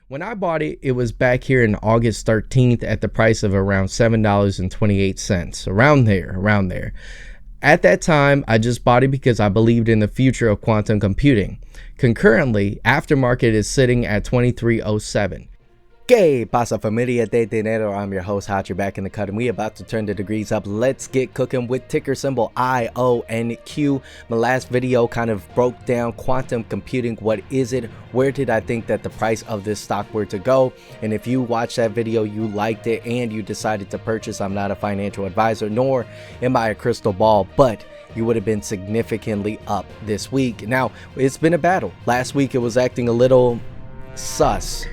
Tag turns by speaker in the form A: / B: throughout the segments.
A: When I bought it, it was back here in August 13th at the price of around $7.28, around there. At that time, I just bought it because I believed in the future of quantum computing. Concurrently, aftermarket is sitting at 2307. ¿Qué pasa, familia de dinero? I'm your host, Hatcher, back in the cut, and we about to turn the degrees up. Let's get cooking with ticker symbol IonQ. My last video kind of broke down quantum computing. What is it? Where did I think that the price of this stock were to go? And if you watched that video, you liked it, and you decided to purchase, I'm not a financial advisor, nor am I a crystal ball, but you would have been significantly up this week. Now, it's been a battle. Last week, it was acting a little sus.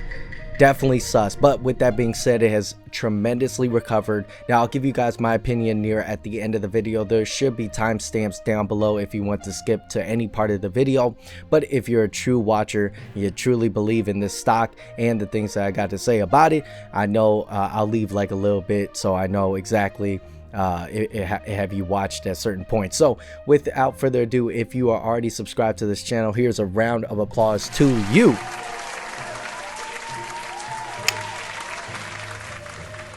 A: Definitely sus, but with that being said, it has tremendously recovered. Now I'll give you guys my opinion near at the end of the video. There should be timestamps down below if you want to skip to any part of the video, but if you're a true watcher, you truly believe in this stock and the things that I got to say about it, I know I'll leave like a little bit so I know exactly have you watched at certain points. So without further ado, if you are already subscribed to this channel, here's a round of applause to you.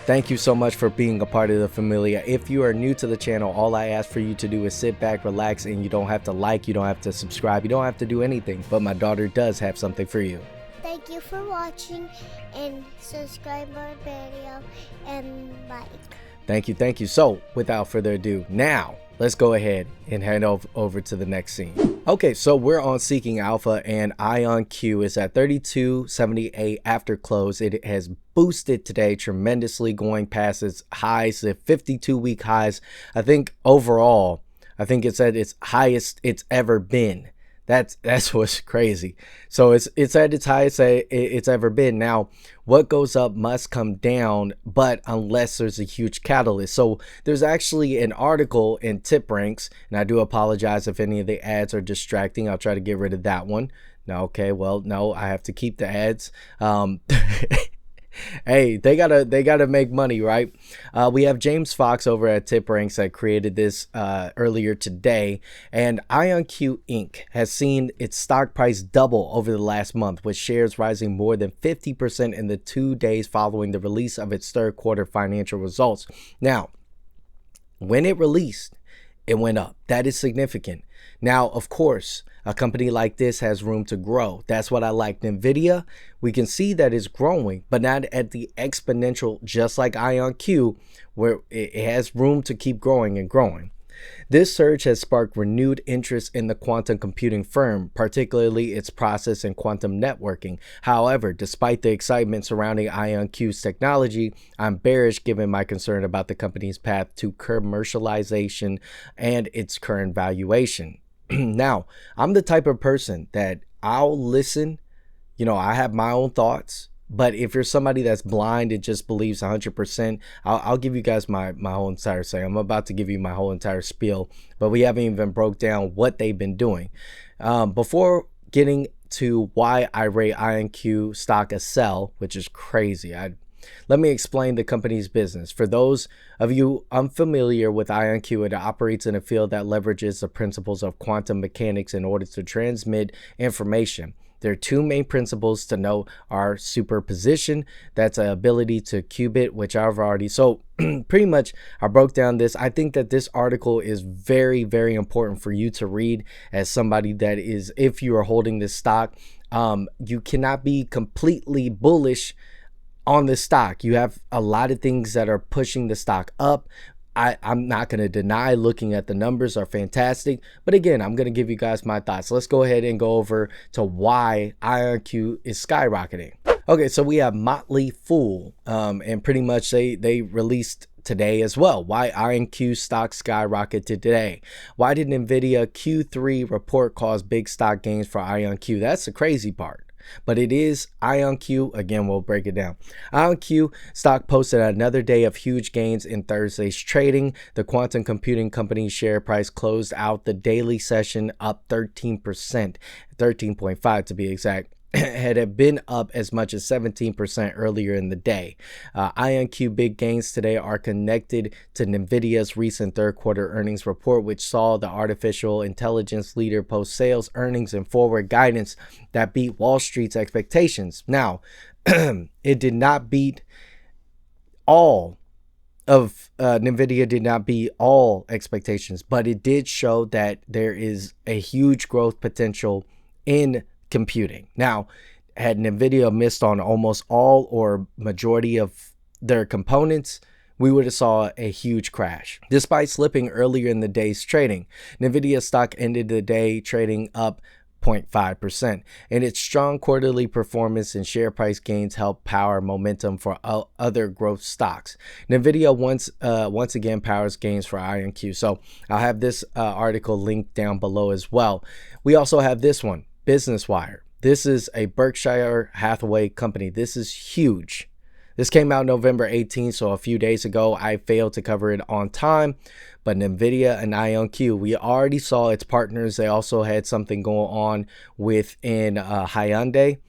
A: Thank you so much for being a part of the familia. If you are new to the channel, all I ask for you to do is sit back, relax, and you don't have to like, you don't have to subscribe, you don't have to do anything, but my daughter does have something for you.
B: Thank you for watching, and subscribe our video and like.
A: Thank you. So without further ado, now let's go ahead and head over to the next scene. Okay, so we're on Seeking Alpha, and IonQ is at 32.78 after close. It has boosted today tremendously, going past its highs, the 52-week highs. I think overall, it's at its highest it's ever been. That's what's crazy. So it's at its highest it's ever been. Now, what goes up must come down, but unless there's a huge catalyst. So there's actually an article in Tip Ranks, and I do apologize if any of the ads are distracting. I'll try to get rid of that one. No, okay, well, no, I have to keep the ads. Hey, they gotta make money, right? We have James Fox over at Tip Ranks that created this earlier today, and IonQ Inc. has seen its stock price double over the last month, with shares rising more than 50% in the 2 days following the release of its third quarter financial results. Now, when it released, it went up. That is significant. Now, of course, a company like this has room to grow. That's what I like. NVIDIA, we can see that it's growing, but not at the exponential, just like IonQ, where it has room to keep growing and growing. This surge has sparked renewed interest in the quantum computing firm, particularly its process in quantum networking. However, despite the excitement surrounding IonQ's technology, I'm bearish given my concern about the company's path to commercialization and its current valuation. Now, I'm the type of person that I'll listen, I have my own thoughts, but if you're somebody that's blind and just believes 100%, I'll give you guys my whole entire say. I'm about to give you my whole entire spiel, but we haven't even broke down what they've been doing. Before getting to why I rate IonQ stock a sell, which is crazy, let me explain the company's business. For those of you unfamiliar with IonQ, it operates in a field that leverages the principles of quantum mechanics in order to transmit information. There are two main principles to note are superposition, that's an ability to qubit, which I've already, so pretty much I broke down this. I think that this article is very, very important for you to read as somebody that is, if you are holding this stock, you cannot be completely bullish on the stock. You have a lot of things that are pushing the stock up. I'm not going to deny looking at the numbers are fantastic, but again, I'm going to give you guys my thoughts. Let's go ahead and go over to why IonQ is skyrocketing. Okay, so we have Motley Fool, and pretty much they released today as well. Why IonQ stock skyrocketed today? Why did NVIDIA Q3 report cause big stock gains for IonQ? That's the crazy part. But it is IonQ. Again, we'll break it down. IonQ stock posted another day of huge gains in Thursday's trading. The quantum computing company's share price closed out the daily session up 13%, 13.5 to be exact. Had been up as much as 17% earlier in the day. IonQ big gains today are connected to NVIDIA's recent third quarter earnings report, which saw the artificial intelligence leader post sales, earnings, and forward guidance that beat Wall Street's expectations. Now, it did not beat all of NVIDIA did not beat all expectations, but it did show that there is a huge growth potential in computing. Now, had NVIDIA missed on almost all or majority of their components, we would have saw a huge crash. Despite slipping earlier in the day's trading, NVIDIA stock ended the day trading up 0.5%, and its strong quarterly performance and share price gains helped power momentum for other growth stocks. NVIDIA once again powers gains for IonQ. So I'll have this article linked down below as well. We also have this one, Business Wire. This is a Berkshire Hathaway company. This is huge. This came out November 18th, so a few days ago. I failed to cover it on time, but NVIDIA and IonQ, we already saw its partners. They also had something going on within Hyundai,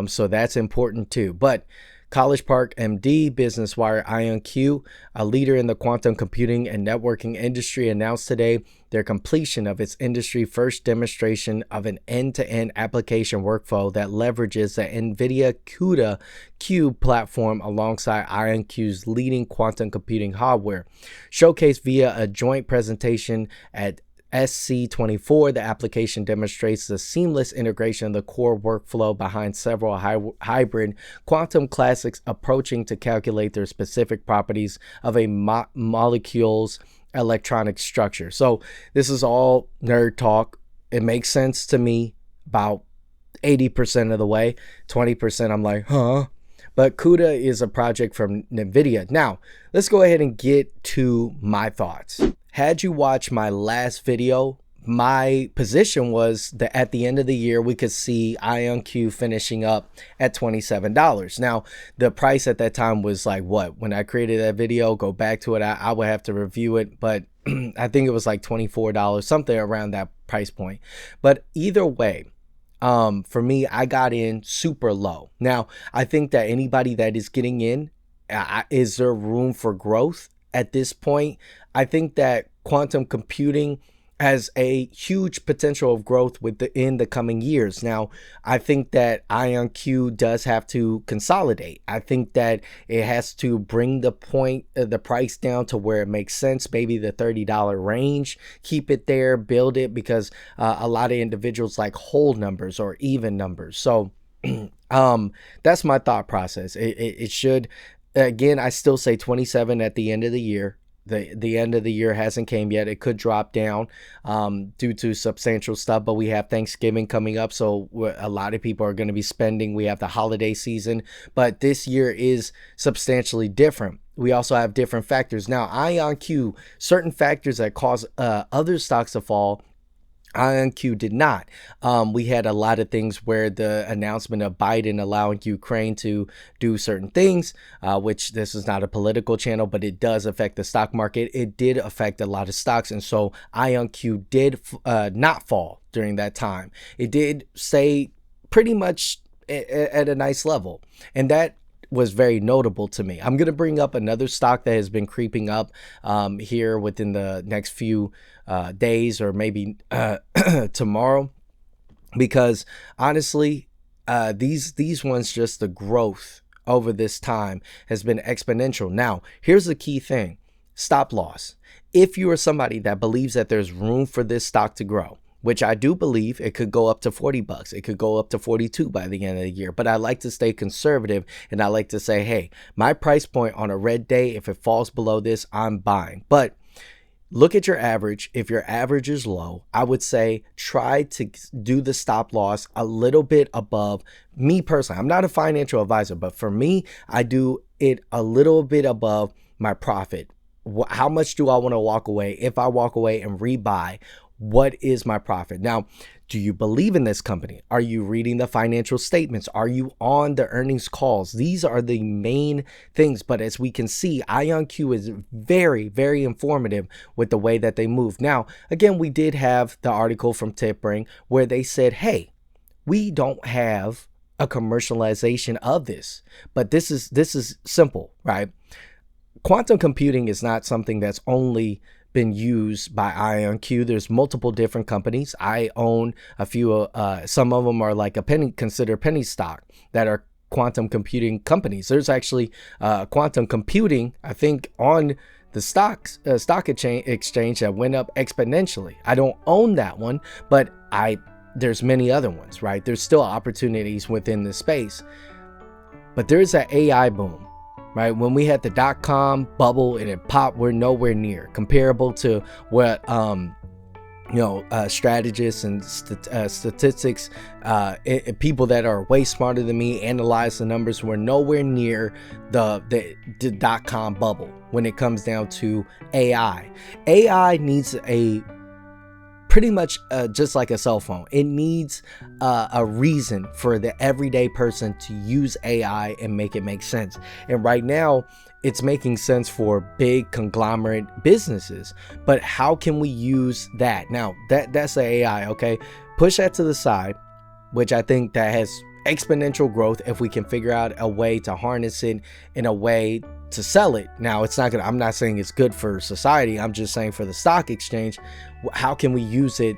A: so that's important too. But College Park MD, Business Wire, IonQ, a leader in the quantum computing and networking industry, announced today their completion of its industry first demonstration of an end-to-end application workflow that leverages the NVIDIA CUDA Cube platform alongside IonQ's leading quantum computing hardware. Showcased via a joint presentation at SC24, the application demonstrates the seamless integration of the core workflow behind several hybrid quantum classics approaching to calculate their specific properties of a molecule's electronic structure. So this is all nerd talk. It makes sense to me about 80% of the way. 20% I'm like, huh? But CUDA is a project from NVIDIA. Now, let's go ahead and get to my thoughts. Had you watched my last video, my position was that at the end of the year, we could see IonQ finishing up at $27. Now, the price at that time was like what? When I created that video, go back to it, I would have to review it, but I think it was like $24, something around that price point. But either way, for me, I got in super low. Now, I think that anybody that is getting in, is there room for growth at this point? I think that quantum computing has a huge potential of growth in the coming years. Now, I think that IonQ does have to consolidate. I think that it has to bring the price down to where it makes sense, maybe the $30 range, keep it there, build it, because a lot of individuals like whole numbers or even numbers. So that's my thought process. It should, again, I still say 27 at the end of the year. The end of the year hasn't came yet. It could drop down due to substantial stuff, but we have Thanksgiving coming up, so a lot of people are going to be spending. We have the holiday season, but this year is substantially different. We also have different factors. Now, IonQ, certain factors that cause other stocks to fall, IonQ did not. We had a lot of things where the announcement of Biden allowing Ukraine to do certain things, which this is not a political channel, but it does affect the stock market. It did affect a lot of stocks. And so IonQ did not fall during that time. It did stay pretty much at a nice level. And that was very notable to me. I'm going to bring up another stock that has been creeping up here within the next few days, or maybe tomorrow, because honestly, these ones, just the growth over this time has been exponential. Now, here's the key thing: stop loss. If you are somebody that believes that there's room for this stock to grow, which I do believe, it could go up to $40. It could go up to 42 by the end of the year. But I like to stay conservative, and I like to say, hey, my price point on a red day, if it falls below this, I'm buying. But look at your average. If your average is low, I would say try to do the stop loss a little bit above. Me personally, I'm not a financial advisor, but for me, I do it a little bit above my profit. How much do I want to walk away? If I walk away and rebuy, what is my profit? Now, do you believe in this company? Are you reading the financial statements? Are you on the earnings calls? These are the main things. But as we can see, IonQ is very, very informative with the way that they move. Now, again, we did have the article from Tipring where they said, hey, we don't have a commercialization of this, but this is simple, right? Quantum computing is not something that's only been used by IonQ. There's multiple different companies. I own a few, some of them are like considered penny stock, that are quantum computing companies. There's actually quantum computing, I think, on the stock exchange that went up exponentially. I don't own that one, but there's many other ones, right? There's still opportunities within the space. But there's an AI boom, right? When we had the .com bubble and it popped, we're nowhere near comparable to what strategists and statistics, people that are way smarter than me analyze the numbers. We're nowhere near the .com bubble when it comes down to AI. AI needs pretty much just like a cell phone. It needs a reason for the everyday person to use AI and make it make sense. And right now, it's making sense for big conglomerate businesses. But how can we use that? Now, that's the AI, okay? Push that to the side, which I think that has exponential growth if we can figure out a way to harness it in a way to sell it. Now, I'm not saying it's good for society. I'm just saying for the stock exchange, how can we use it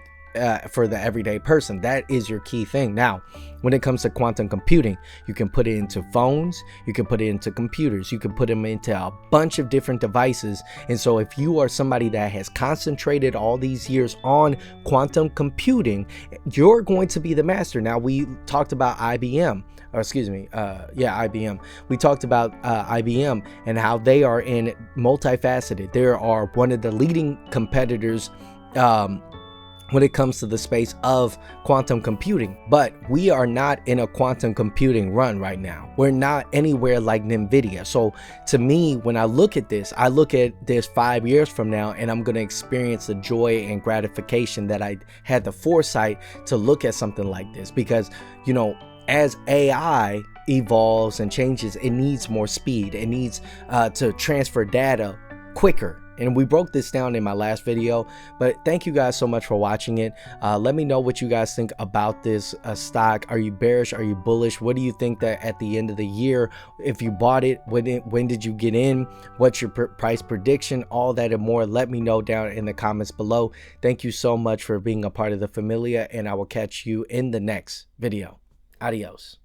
A: for the everyday person? That is your key thing. Now, when it comes to quantum computing, you can put it into phones, you can put it into computers, you can put them into a bunch of different devices. And so if you are somebody that has concentrated all these years on quantum computing, you're going to be the master. Now, we talked about IBM. IBM. We talked about IBM and how they are in multifaceted. They are one of the leading competitors when it comes to the space of quantum computing. But we are not in a quantum computing run right now. We're not anywhere like NVIDIA. So to me, when I look at this 5 years from now, and I'm going to experience the joy and gratification that I had the foresight to look at something like this. Because, as AI evolves and changes, it needs more speed. It needs to transfer data quicker. And we broke this down in my last video, but thank you guys so much for watching it. Let me know what you guys think about this stock. Are you bearish? Are you bullish? What do you think that at the end of the year, if you bought it, when did you get in? What's your price prediction? All that and more. Let me know down in the comments below. Thank you so much for being a part of the familia, and I will catch you in the next video. Adios.